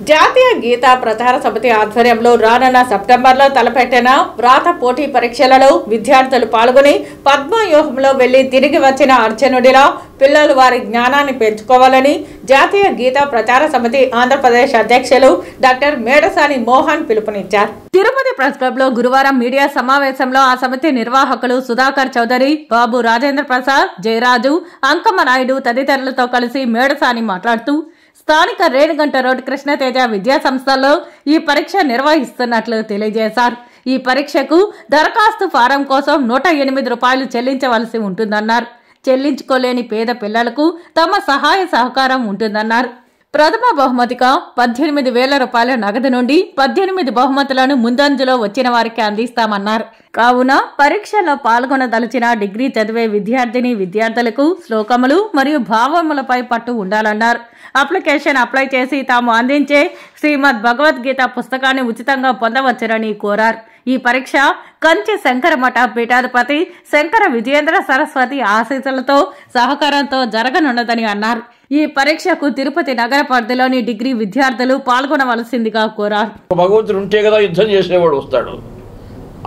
జాతీయ గీతా ప్రచార సమితి ఆధ్వర్యంలో రానున్న సెప్టెంబర్లో తలపెట్టిన వ్రాత పోటీ పరీక్షలలో విద్యార్థులు పాల్గొని పద్మవ్యూహంలో వెళ్లి తిరిగి వచ్చిన అర్జునుడిలా పిల్లలు వారి జ్ఞానాన్ని పెంచుకోవాలని జాతీయ గీతా ప్రచార సమితి ఆంధ్రప్రదేశ్ అధ్యక్షులు డాక్టర్ మేడసాని మోహన్ పిలుపునిచ్చారు. తిరుపతి ప్రెస్ క్లబ్ లో గురువారం మీడియా సమావేశంలో ఆ సమితి నిర్వాహకులు సుధాకర్ చౌదరి, బాబు రాజేంద్ర ప్రసాద్, జయరాజు, అంకమ్మ నాయుడు తదితరులతో కలిసి మేడసాని మాట్లాడుతూ స్థానిక రేణిగంట రోడ్ కృష్ణతేజ విద్యా సంస్థల్లో ఈ పరీక్ష నిర్వహిస్తున్నట్లు తెలియజేశారు. ఈ పరీక్షకు దరఖాస్తు ఫారం కోసం 108 రూపాయలు చెల్లించవలసి ఉంటుందన్నారు. చెల్లించుకోలేని పేద పిల్లలకు తమ సహాయ సహకారం ఉంటుందన్నారు. ప్రథమ బహుమతిగా 18,000 రూపాయల నగదు నుండి 18 బహుమతులను ముందంజలో వచ్చిన వారికి అందిస్తామన్నారు. కావున పరీక్షలో పాల్గొనదలిచిన డిగ్రీ చదివే విద్యార్థులకు శ్లోకములు మరియు భావములపై పట్టు ఉండాలన్నారు. అప్లికేషన్ అప్లై చేసి తాము అందించే శ్రీమద్ భగవద్గీత పుస్తకాన్ని ఉచితంగా పొందవచ్చునని కోరారు. ఈ పరీక్ష కంచి శంకర మఠ పీఠాధిపతి శంకర విజయేంద్ర సరస్వతి ఆశీస్సులతో సహకారంతో జరగనున్నదని అన్నారు. ఈ పరీక్షకు తిరుపతి నగర పరిధిలోని డిగ్రీ విద్యార్థులు పాల్గొనవలసిందిగా కోరారు. భగవంతుడు ఉంటే కదా యుద్ధం చేసేవాడు వస్తాడు,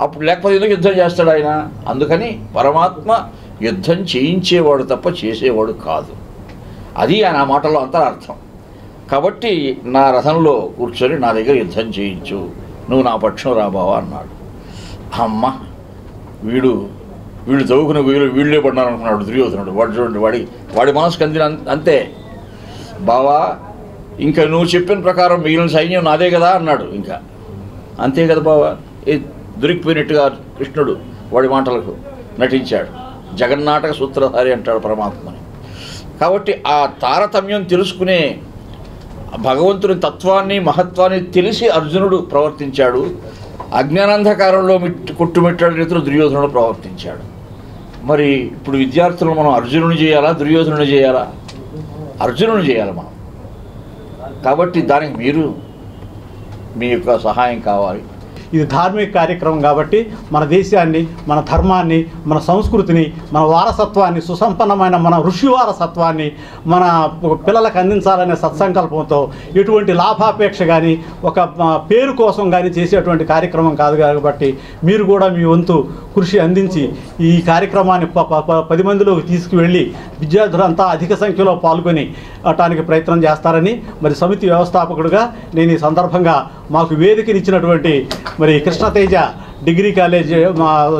అప్పుడు లేకపోతే ఎందుకు యుద్ధం చేస్తాడు ఆయన? అందుకని పరమాత్మ యుద్ధం చేయించేవాడు తప్ప చేసేవాడు కాదు. అది ఆయన మాటలో అంతరార్థం. కాబట్టి నా రథంలో కూర్చొని నా దగ్గర యుద్ధం చేయించు, నువ్వు నా పక్షం రాబావా అన్నాడు. అమ్మ వీళ్ళు చదువుకునే వీళ్ళే పడినారు అనుకున్నాడు దుర్యోధనుడు. వాడు చూడండి, వాడి మనసుకు అందిన అంతే. బావా ఇంకా నువ్వు చెప్పిన ప్రకారం మిగిలిన సైన్యం నాదే కదా అన్నాడు. ఇంకా అంతే కదా బావా, దొరికిపోయినట్టుగా కృష్ణుడు వాడి మాటలకు నటించాడు. జగన్నాటక సూత్రధారి అంటాడు పరమాత్మని. కాబట్టి ఆ తారతమ్యం తెలుసుకునే భగవంతుని తత్వాన్ని మహత్వాన్ని తెలిసి అర్జునుడు ప్రవర్తించాడు. అజ్ఞానాంధకారంలో కొట్టుమిట్టాడు రీతిలో దుర్యోధనుడు ప్రవర్తించాడు. మరి ఇప్పుడు విద్యార్థులను మనం అర్జునుని చేయాలా దుర్యోధనుని చేయాలా? అర్జునుని చేయాలి మనం. కాబట్టి దానికి మీరు మీ యొక్క సహాయం కావాలి. ఇది ధార్మిక కార్యక్రమం కాబట్టి మన దేశాన్ని, మన ధర్మాన్ని, మన సంస్కృతిని, మన వారసత్వాన్ని, సుసంపన్నమైన మన ఋషి వారసత్వాన్ని మన పిల్లలకు అందించాలనే సత్సంకల్పంతో ఎటువంటి లాభాపేక్ష కానీ ఒక పేరు కోసం కానీ చేసేటువంటి కార్యక్రమం కాదు. కాబట్టి మీరు కూడా మీ వంతు కృషి అందించి ఈ కార్యక్రమాన్ని 10 మందిలోకి తీసుకువెళ్ళి విద్యార్థులంతా అధిక సంఖ్యలో పాల్గొని అవటానికి ప్రయత్నం చేస్తారని మరి సమితి వ్యవస్థాపకుడుగా నేను ఈ సందర్భంగా మాకు వేదికనిచ్చినటువంటి మరి కృష్ణతేజ డిగ్రీ కాలేజ్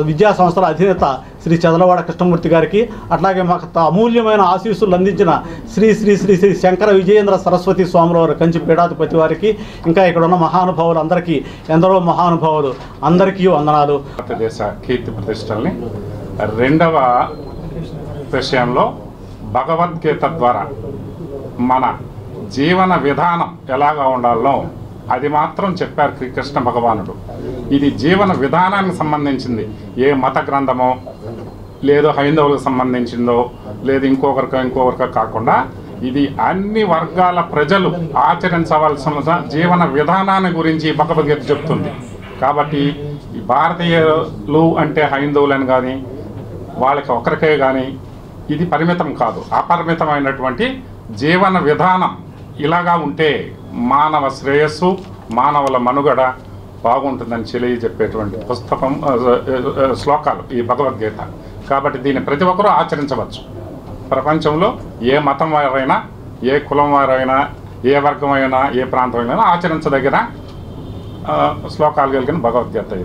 విద్యా సంస్థల అధినేత శ్రీ చదలవాడ కృష్ణమూర్తి గారికి, అట్లాగే మాకు అమూల్యమైన ఆశీస్సులు అందించిన శ్రీ శ్రీ శ్రీ శ్రీ శంకర విజయేంద్ర సరస్వతి స్వాములవారి కంచి పీఠాధిపతి వారికి, ఇంకా ఇక్కడ ఉన్న మహానుభావులు అందరికీ, ఎందరో మహానుభావులు అందరికీ వందనాలు. భారతదేశ కీర్తి ప్రతిష్టల్ని రెండవ విషయంలో భగవద్గీత ద్వారా మన జీవన విధానం ఎలాగా ఉండాలో అది మాత్రం చెప్పారు కృష్ణ భగవానుడు. ఇది జీవన విధానానికి సంబంధించింది. ఏ మత గ్రంథమో లేదో హైందవులకు సంబంధించిందో లేదు ఇంకొకరికో కాకుండా ఇది అన్ని వర్గాల ప్రజలు ఆచరించవలసిన జీవన విధానాన్ని గురించి భగవద్గీత చెప్తుంది. కాబట్టి ఈ భారతీయులు అంటే హైందవులని కానీ వాళ్ళకి ఒకరికే కానీ ఇది పరిమితం కాదు, అపరిమితమైనటువంటి జీవన విధానం. ఇలాగా ఉంటే మానవ శ్రేయస్సు, మానవుల మనుగడ బాగుంటుందని చెప్పేటువంటి పుస్తకం శ్లోకాలు ఈ భగవద్గీత. కాబట్టి దీన్ని ప్రతి ఒక్కరూ ఆచరించవచ్చు. ప్రపంచంలో ఏ మతం వారైనా, ఏ కులం వారైనా, ఏ వర్గమైనా, ఏ ప్రాంతమైనా ఆచరించదగిన శ్లోకాలు కలిగిన భగవద్గీత.